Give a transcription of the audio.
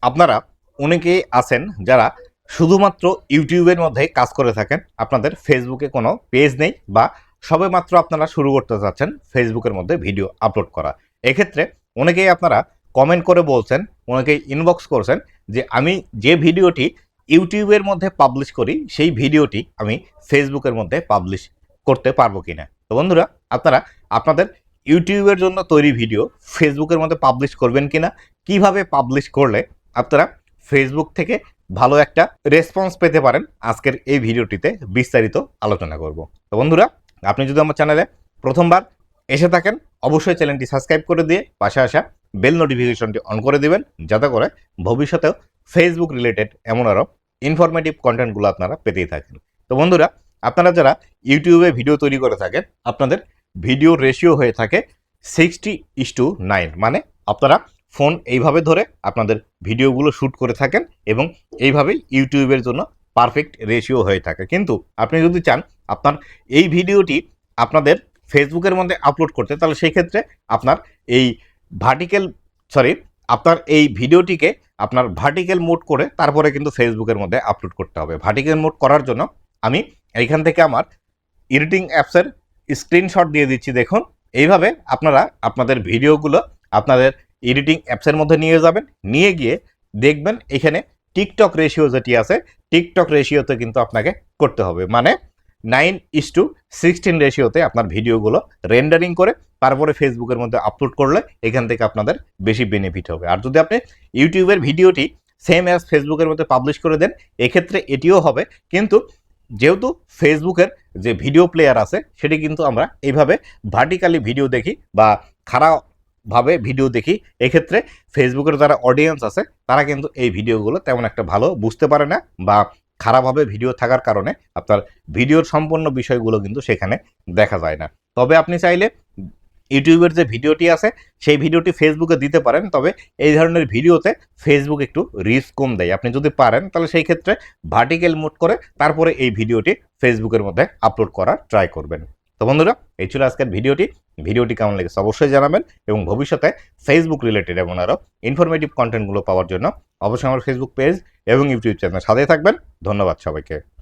আপনারা অনেকেই আছেন যারা শুধুমাত্র ইউটিউবের মধ্যে কাজ করে থাকেন, আপনাদের ফেসবুকে কোনো পেজ নেই বা সবেমাত্র আপনারা শুরু করতে চাচ্ছেন ফেসবুকের মধ্যে ভিডিও আপলোড করা। এক্ষেত্রে অনেকেই আপনারা কমেন্ট করে বলছেন, অনেকেই ইনবক্স করছেন যে আমি যে ভিডিওটি ইউটিউবের মধ্যে পাবলিশ করি সেই ভিডিওটি আমি ফেসবুকের মধ্যে পাবলিশ করতে পারবো কিনা। তো বন্ধুরা, আপনারা আপনাদের ইউটিউবের জন্য তৈরি ভিডিও ফেসবুকের মধ্যে পাবলিশ করবেন কিনা, কিভাবে পাবলিশ করলে আপনারা ফেসবুক থেকে ভালো একটা রেসপন্স পেতে পারেন, আজকের এই ভিডিওটিতে বিস্তারিত আলোচনা করব। তো বন্ধুরা, আপনি যদি আমার চ্যানেলে প্রথমবার এসে থাকেন, অবশ্যই চ্যানেলটি সাবস্ক্রাইব করে দিয়ে পাশে আসা বেল নোটিফিকেশনটি অন করে দিবেন, যাতে করে ভবিষ্যতেও ফেসবুক রিলেটেড এমন আরও ইনফরমেটিভ কন্টেন্টগুলো আপনারা পেতেই থাকেন। তো বন্ধুরা, আপনারা যারা ইউটিউবে ভিডিও তৈরি করে থাকেন, আপনাদের ভিডিও রেশিও হয়ে থাকে 60:9, মানে আপনারা ফোন এইভাবে ধরে আপনাদের ভিডিওগুলো শ্যুট করে থাকেন এবং এইভাবেই ইউটিউবের জন্য পারফেক্ট রেশিও হয়ে থাকে। কিন্তু আপনি যদি চান আপনার এই ভিডিওটি আপনাদের ফেসবুকের মধ্যে আপলোড করতে, তাহলে সেই ক্ষেত্রে আপনার এই আপনার এই ভিডিওটিকে আপনার ভার্টিক্যাল মোড করে তারপরে কিন্তু ফেসবুকের মধ্যে আপলোড করতে হবে। ভার্টিক্যাল মোড করার জন্য আমি এইখান থেকে আমার এডিটিং অ্যাপসের স্ক্রিনশট দিয়ে দিচ্ছি। দেখুন, এইভাবে আপনারা আপনাদের ভিডিওগুলো আপনাদের এডিটিং অ্যাপসের মধ্যে নিয়ে যাবেন, নিয়ে গিয়ে দেখবেন এখানে টিকটক রেশিও যেটি আছে, টিকটক রেশিওতে কিন্তু আপনাকে করতে হবে, মানে 9:16 রেশিওতে আপনার ভিডিওগুলো রেন্ডারিং করে তারপরে ফেসবুকের মধ্যে আপলোড করলে এখান থেকে আপনাদের বেশি বেনিফিট হবে। আর যদি আপনি ইউটিউবের ভিডিওটি সেম অ্যাজ ফেসবুকের মধ্যে পাবলিশ করে দেন, এক্ষেত্রে এটিও হবে, কিন্তু যেহেতু ফেসবুকের যে ভিডিও প্লেয়ার আছে সেটি কিন্তু আমরা এইভাবে ভার্টিক্যালি ভিডিও দেখি বা খারাপভাবে ভিডিও দেখি, এক্ষেত্রে ফেসবুকের যারা অডিয়েন্স আছে তারা কিন্তু এই ভিডিওগুলো তেমন একটা ভালো বুঝতে পারে না, বা খারাপভাবে ভিডিও থাকার কারণে আপনার ভিডিওর সম্পূর্ণ বিষয়গুলো কিন্তু সেখানে দেখা যায় না। তবে আপনি চাইলে ইউটিউবের যে ভিডিওটি আছে সেই ভিডিওটি ফেসবুকে দিতে পারেন, তবে এই ধরনের ভিডিওতে ফেসবুক একটু রিস্ক কম দেয়। আপনি যদি পারেন তাহলে সেই ক্ষেত্রে ভার্টিক্যাল মোড করে তারপরে এই ভিডিওটি ফেসবুকের মধ্যে আপলোড করার ট্রাই করবেন। তো বন্ধুরা, এই ছিল আজকের ভিডিওটি কেমন লেগেছে অবশ্যই জানাবেন, এবং ভবিষ্যতে ফেসবুক রিলেটেড এমন আরও ইনফরমেটিভ কন্টেন্টগুলো পাওয়ার জন্য অবশ্যই আমার ফেসবুক পেজ এবং ইউটিউব চ্যানেল সাথে থাকবেন। ধন্যবাদ সবাইকে।